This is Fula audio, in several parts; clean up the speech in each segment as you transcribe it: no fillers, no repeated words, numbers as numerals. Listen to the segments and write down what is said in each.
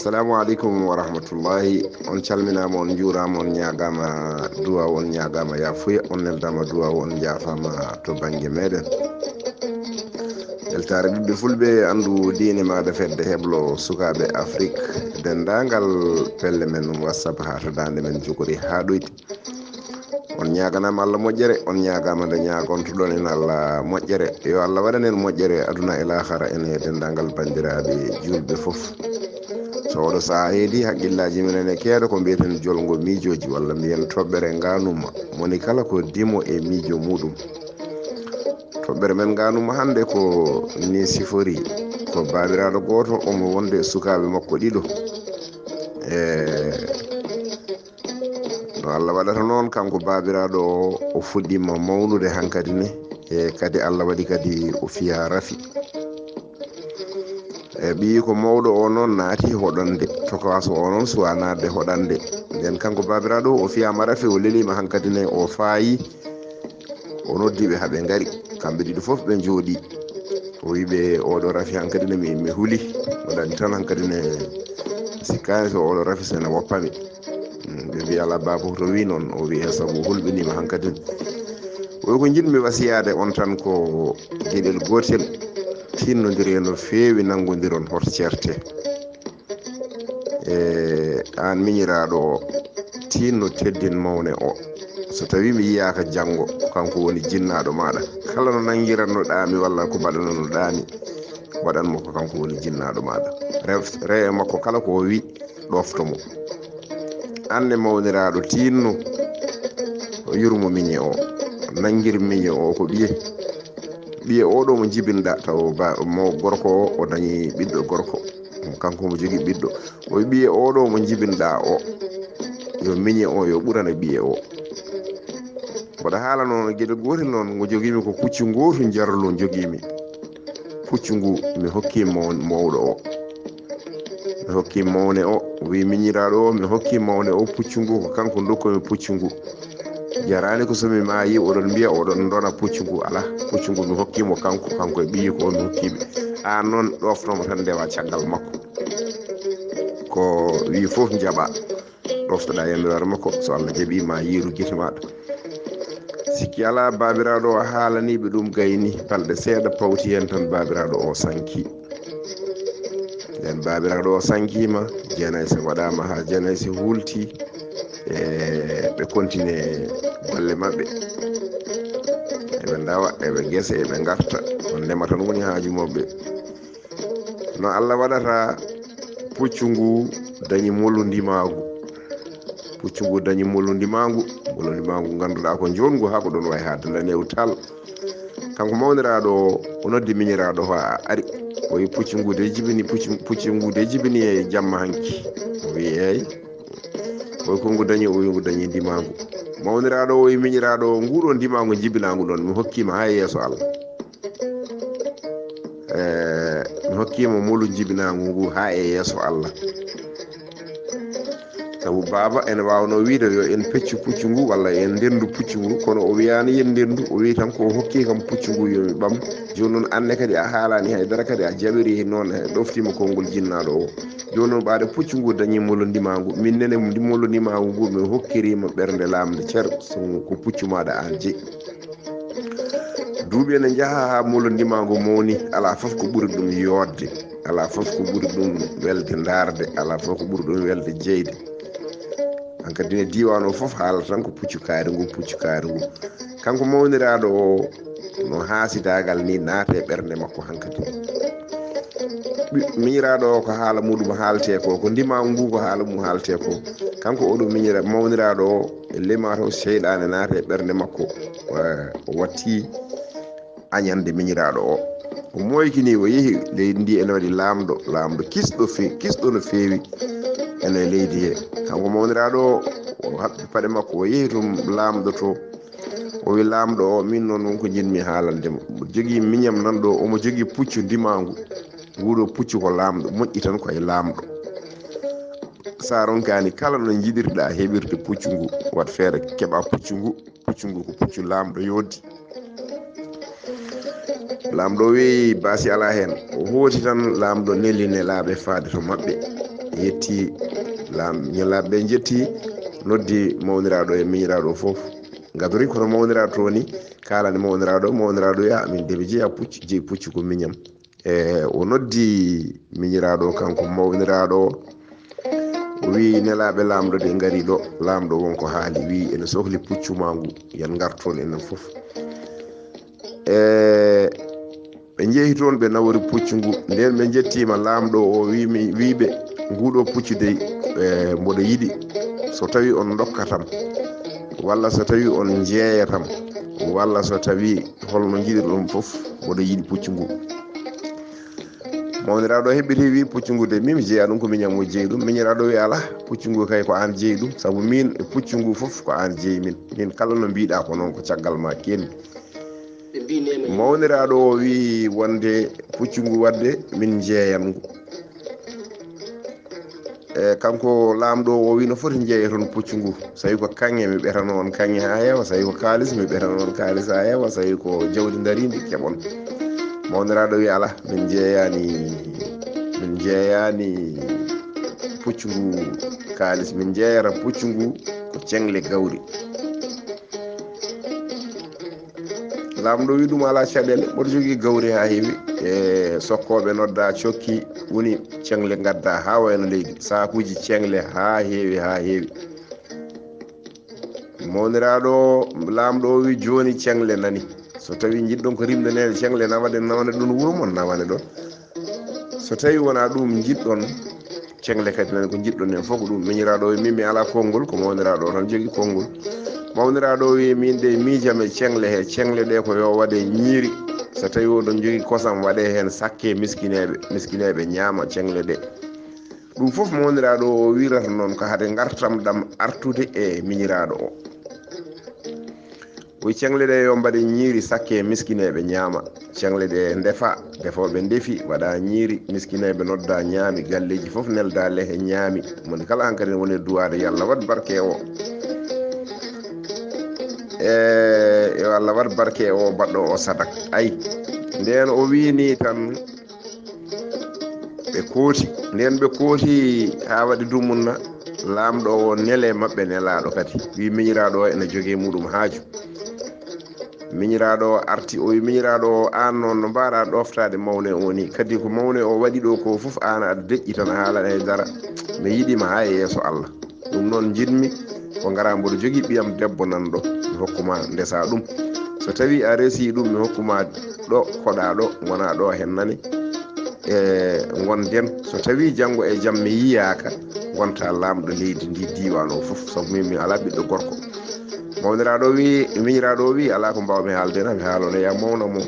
Assalamu alaikum wa rahmatullahi. On calminama, on juurama, on ñagama duwa, on ñagama yafuya, on neldama duwa, on jafama to banggue meɗen. Eltare ɓiɓɓe fulɓe andu diine maɗa fedde heblo sukaɓe Afrique dendagal pelle men WhatsApp ha to dande men jogori ha ɗoyti. On ñaganama Allah moƴƴere, on ñagama nde ñagontoɗon en Allah moƴƴere. Yo Allah waɗan en moƴƴere aduna e lahara ene dendagal bandiraɓe julɓe foof. So oɗo saaha heedi haqqillaji minen e keeɗa ko mbiyeten jolgo miijoji walla mbiyen toɓɓere nganuma moni kala ko dimo e miijo muɗum. Toɓɓere men nganuma hande ko ni sifori ko babiraɗo goto omo wonde sukaɓe makko ɗiɗo no Allah waɗata noon kanko babiraɗo o fuɗɗima mawnude hankadi ne e kadi Allah waɗi kadi o fiya rafi e ɓi ko mawɗo o noon naati hoɗonde tokaso o noon suwa nadde hoɗande nden kanko babiraɗo o fiyama rafi o lelima hankadi ne o faayi o noddiɓe haaɓe gaari kamɓe ɗiɗo foof ɓe jooɗi o wiɓe oɗo rafi hankadi ne mi huuli waɗani tan hankadi ne sikkani so oɗo rafi sene woppami ɓe mbi ala babo to wi noon o wi saabu hulɓinima hankadi oy ko jiɗmi wasiyade on tan ko gueɗel gotel tinnodiri no feewi nanggodiron hoto certe e an miñiraɗo o tinno teddin mawne o so tawi mi yiyaka janggo kanko woni jinnaɗo maɗa kala no nangguirannoɗami walla ko mbaɗananoɗami waɗanmo ko kanko woni jinnaɗo maɗa rew e makko kala ko wi ɗoftomo anne mawniraɗo tinno yurmo miñe o nanguir miñe o ko ɓiye oɗo mo jibinɗa taw mo gorko o dañi ɓiɗɗo gorko kanko mo jogui ɓiɗɗo o wi ɓiye oɗo mo jibinɗa o yo miñe o yo ɓurana ɓiye o mboɗa haala noon gueɗel gotel noon ngo joguimi ko puccu gotu jarlo joguimi puccu ngu mi hokki mawɗo o mi hokki mawne o wi miñiraɗo o mi hokki mawne o puccu ngu ko kanko dokkomi puccu ngu jarani ko somi maayi oɗon mbiya oɗon dona puccu ngu ala puccu ngu mi hokkimo kanko e ɓiyi ko mi hokkiɓe an noon ɗoftomo tan ndewa caggal makko ko wi foof jaaɓa ɗoftoɗa yamirore makko so Allah jaaɓi ma yiiru guite maɗa sikki ala babiraɗo o haalaniɓe ɗum gayni balɗe seeɗa pawti hen tan babiraɗo o sanki nden babiraɗo o sankima jeenayse waɗama ha jeenayse hulti e ɓe continue golle mabɓe eɓe dawa eɓe guesa eɓe garta on ndema tan woni haaju mabɓe no Allah waɗata puccu ngu dañi molludimagu puccu ngu dañi molludimagu ganduɗa ko jongu ha ko ɗon way ha dalanew tal kanko mawniraɗo o noddi miñiraɗo ho a ari o wi puccu ngu de jibini e jamma hanki o wi eyyi oy ko ngu dañi o wi ngu dañi ndimagu mawniraɗo o wi miñiraɗo nguɗo ndimagu jibinagu ɗon mi hokkima ha yeeso Allah mi hokkima molu jibinagu ngu ha e yeeso Allah sabu baba ene wawno wiide yo en peccu puccu ngu walla en ndendu puccu ngu kono o wiyani yen ndendu o wi tan ko hokki kam puccu ngu yomi ɓam joni noon anne kadi a haalani haydara kadi a jaɓiri noon e ɗoftima konngol jinnaɗo o joni noon ɓaade puccu ngu dañi mollo ndimagu min nene mollo ndimagu ngu mi hokkirima ɓernde lamde ceer ko puccu maɗa an jeeyi duuɓi ene jaaha ha mollo ndimagu mawni ala foof ko ɓuri ɗum yodde ala foof ko ɓuri ɗum welde darde ala foof ko ɓuri ɗum welde jeyde hankadi ne diwan o foof haalata tan ko puccu kaari ngu kanko mawniraɗo o no haasidagal ni naata e ɓernde makko hankadi miñiraɗo o ko haala muɗum haalte ko ndimagu ngu ko haala mum haalte ko kanko oɗo mawniraɗo o e lema taw seyɗane naata e ɓernde makko o watti añande miñiraɗo o moykini o yeehi leydi ndi ene waɗi lamɗo kisɗo no feewi ene leydi he kanko mawniraɗo o haɓɓi paɗe makko o yehi tum laamɗo to o wi laamɗo o min noon wonko jinmi haalandemo jogii miñam nan ɗo omo jogii puccu ndimangu nguɗo puccu ko laamɗo moƴƴi tan koye laamɗo sa ronkani kala no jiɗirɗa heɓirde puccu ngu wat feere keɓa puccu ngu ko puccu laamɗo yoddi laamɗo wi baasi ala hen o hooti tan laamɗo nelli nelaɓe faade to maɓɓe yetti ñalaɓe jetti noddi mawniraɗo e miñiraɗo fof gadori kono mawniraɗo to ni kalani mawniraɗo ya min deɓe jeeya puccu jeeyi puccu ko miñam o noddi miñiraɗo kanko mawniraɗo o wi nelaɓe laamɗo de ngari ɗo laamɗo wonko haali wi ene sohli puccu ma ngu yen garton enen fof ɓe jeehi toon ɓe nawori puccu ngu nden ɓe jettima laamɗo o wiɓe nguɗo puccu de mboɗo yiɗi so tawi on dokkatam walla so tawi on jeeyatam walla so tawi holno jiɗirɗon fof mboɗo yiɗi puccu ngu mawniraɗo heɓɓiti wi puccu ngu de mimi jeeya ɗum ko miñam mo jeeyi ɗum miñiraɗo wi ala puccu ngu kay ko an jeeyi ɗum saabu min e puccu ngu fof ko an jeeyi min kala no mbiɗa ko noon ko caggal ma kenmi mawniraɗo o wi wonde puccu ngu wadde min jeeyan ngu kanko laamɗo o wi no foti jeeye toon puccu ngu so tawi ko kanŋe mi ɓetano on kanŋe ha heewa so tawi ko kalis mi ɓetano on kalis ha heewa so tawi ko jawdi daridi keɓon mawniraɗo wi ala min jeeyani puccu ngu kalis min jeeyata puccu ngu ko cengle gawri laamɗo wi ɗum ala caɗele mboɗo jogui gawri ha heewi sokkoɓe nodda cokki woni cengle gadda ha wayno leydi sakuji cengle ha heewi mawniraɗo laamɗo o wi joni cengle nani so tawi jiɗɗon ko rimdanede cengle nawane ɗum wuuro mon nawane ɗon so tawi wona ɗum jiɗɗon cengle kadi nani ko jiɗɗon en fof ko ɗum miñiraɗo wi min mi ala konngol ko mawniraɗo o tan jogui konngol mawniraɗo wi min de miijame cengle he cengle ɗe ko yo waɗe ñiiri so tawi oɗon jogui kosam waɗe hen sakke miskineɓe ñaama cengle ɗe ɗum foof mawniraɗo o wirata noon ko hade gartam ɗam artude e miñiraɗo o oyi cengle ɗe yo mbaɗe ñiiri sakke miskineɓe ñaama cengle ɗe defoɓe deefi waɗa ñiiri miskineɓe nodda ñaami galleji foof nelda lehe ñaami moni kala hankkadi woni duwade yo Allah wat barke o yo Allah wat barke o baɗɗo o sadak ayi nden o wini tan ɓe kooti ha waɗi dumunna laamɗo o nele mabɓe nelaɗo kadi wi miñiraɗo o ene jogui muɗum haaju miñiraɗo o arti o wi miñiraɗo o an noon no mbaɗa ɗoftade mawne o ni kadi ko mawne o waɗi ɗo ko foof an aɗa deƴƴi tan haala haydara mi yiɗima ha e yeeso Allah ɗum noon jinmi ko ngara mboɗo jogui ɓiyam debbo nan ɗo mi hokkuma ndesa ɗum so tawi a resi ɗum mi hokkuma ɗo koɗa ɗo gona ɗo hen nani gonden so tawi janggo e jaam mi yiyaka gonta laamɗo leydi ndi diwan o foof saabu min mi ala ɓiɗɗo gorko mawniraɗo wi miñiraɗo wi ala ko mbawmi haalde na mi haalono ya mawna mo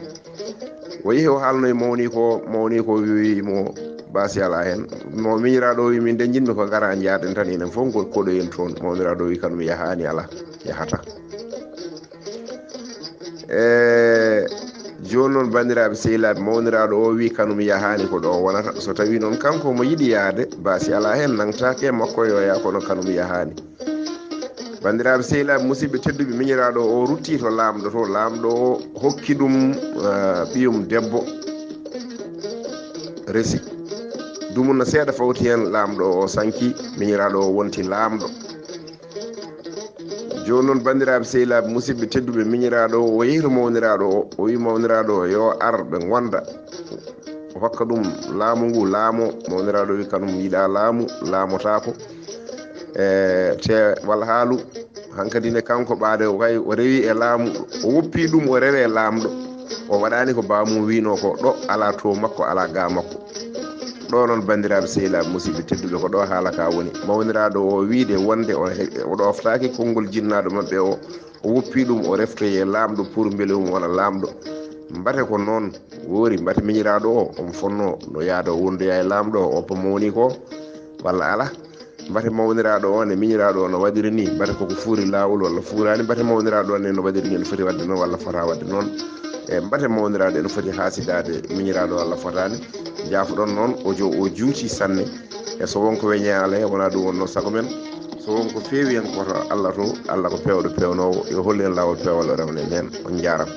o yeehi o haalno e mawni ko wimo baasi ala hen no miñiraɗo wi min de jinmi ko gara jaaden tan enen fof gol koɗoyen toon mawniraɗo wi kanum yahani ala yahata joni noon bandiraɓe sehilaɓe mawniraɗo o wi kanum yahani ko ɗo wonata so tawi noon kanko mo yiɗi yaade baasi ala hen nangtake makko yo ya kono kanum yahani bandiraɓe sehilaɓe musidɓe tedduɓe miñiraɗo o rutti to laamɗo o hokki ɗum ɓiyum debbo resi dumunna seeɗa fawti hen laamɗo o sanki miñiraɗo o wonti laamɗo joni noon bandiraɓe sehilaɓe musidɓe tedduɓe miñiraɗo o yehi to mawniraɗo o wi mawniraɗo o yo ar ɓe gonda o hokka ɗum laamu ngu laamo mawniraɗo wi kanum yiiɗa laamotako te wal haalu hankkadi ne kanko ɓaade way o rewi e laamu o woppi ɗum o rewe laamɗo o waɗani ko bamum wino ko ɗo ala to makko ala ga makko ɗo noon bandiraɓe sehilaɓe musidɓe tedduɓe ko ɗo haalaka woni mawniraɗo o wiide wonde o ɗoftaki konngol jinnaɗo mabɓe o woppi ɗum o reftoye laamɗo pour beele um wona laamɗo mbate ko noon woori mbate miñiraɗo o omo fonno no yaada o wondoya e laamɗo o oppo mawni ko walla ala mbate mawniraaɗo o ne miñiraaɗo o no waɗiri ni mbate koko fuuri laawol walla fuuraani mbate mawniraaɗo o ne no waɗiri ni no foti wadde noon walla fota wadde noon e mbate mawniraaɗo ene foti haasidaade miñiraaɗo walla fotaani jaafoɗon noon o juuti sanne e so wonko weñaa ala wonaa ɗum wonno sago men so wonko feewi hen koto Allah to Allah ko peewɗo peewnoowo yo holli hen laawol peewal o rewne heen on jaarama